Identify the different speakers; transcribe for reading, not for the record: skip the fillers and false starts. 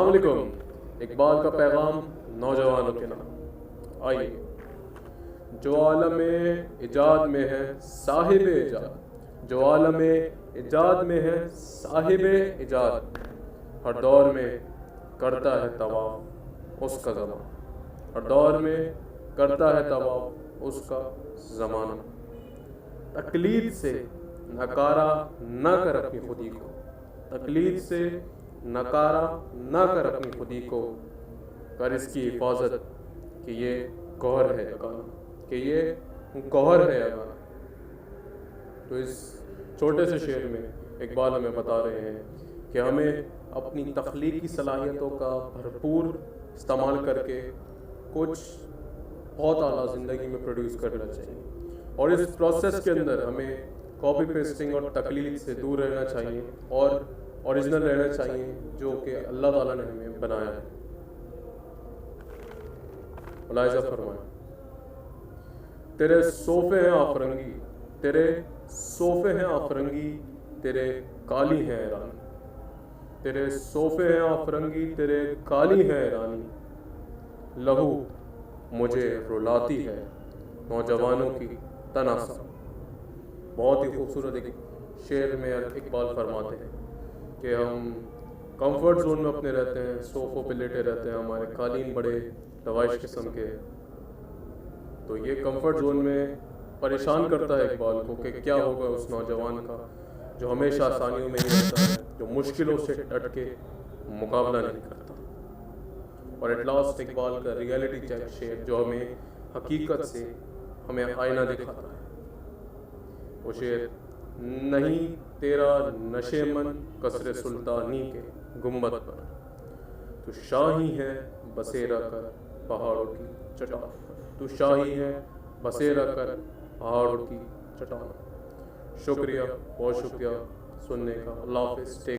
Speaker 1: अस्सलाम वालेकुम। इकबाल का पैगाम नौजवानों के नाम। आइए, जो आलम इजाद में है साहिब इजाद, जो आलम इजाद में है साहिब इजाद, हर दौर में करता है तवाफ उसका ज़माना, हर दौर में करता है तवाफ उसका ज़माना। तकलीद से नकारा न कर अपनी खुदी को, तकलीद से नकारा न कर अपनी खुदी को, कर इसकी हिफाजत कि ये गौहर है अगाना, कि ये गौहर है अगाना। तो इस छोटे से शेर में इकबाल हमें बता रहे हैं कि हमें अपनी तख्लीकी सलाहियतों का भरपूर इस्तेमाल करके कुछ बहुत आला ज़िंदगी में प्रोड्यूस करना चाहिए, और इस प्रोसेस के अंदर हमें कॉपी पेस्टिंग और तकलीद से दूर रहना चाहिए और ओरिजिनल रहना चाहिए, जो कि अल्लाह ताला ने हमें बनाया है। मुलाहिज़ा फरमाएं, तेरे सोफ़े हैं आफरंगी, तेरे सोफ़े हैं आफरंगी, तेरे काली हैं रानी, तेरे सोफ़े हैं आफरंगी, तेरे काली हैं रानी, लहू मुझे रुलाती है नौजवानों की तनासा। बहुत ही खूबसूरत एक शेर में इकबाल फरमाते हैं कि हम कंफर्ट जोन में अपने रहते हैं, सोफ़ों पे लेटे रहते हैं, हमारे कालीन बड़े दवाइश किस्म के। तो ये कंफर्ट जोन में परेशान करता है इकबाल को कि क्या होगा उस नौजवान का जो हमेशा आसानियों में ही रहता है, जो मुश्किलों से डट के मुकाबला नहीं करता। और एट लास्ट इकबाल का रियलिटी चेक शेर जो हमें हकीकत से हमें आईना दिखाता है, वो शेर, नहीं तेरा नशे मन कसरे सुल्तानी के गुम्बद पर, तू शाही है बसेरा कर पहाड़ों की चट्टान पर, तू शाही है बसेरा कर पहाड़ों की चट्टान। शुक्रिया, बहुत शुक्रिया सुनने का। अल्लाह हाफ़िज़।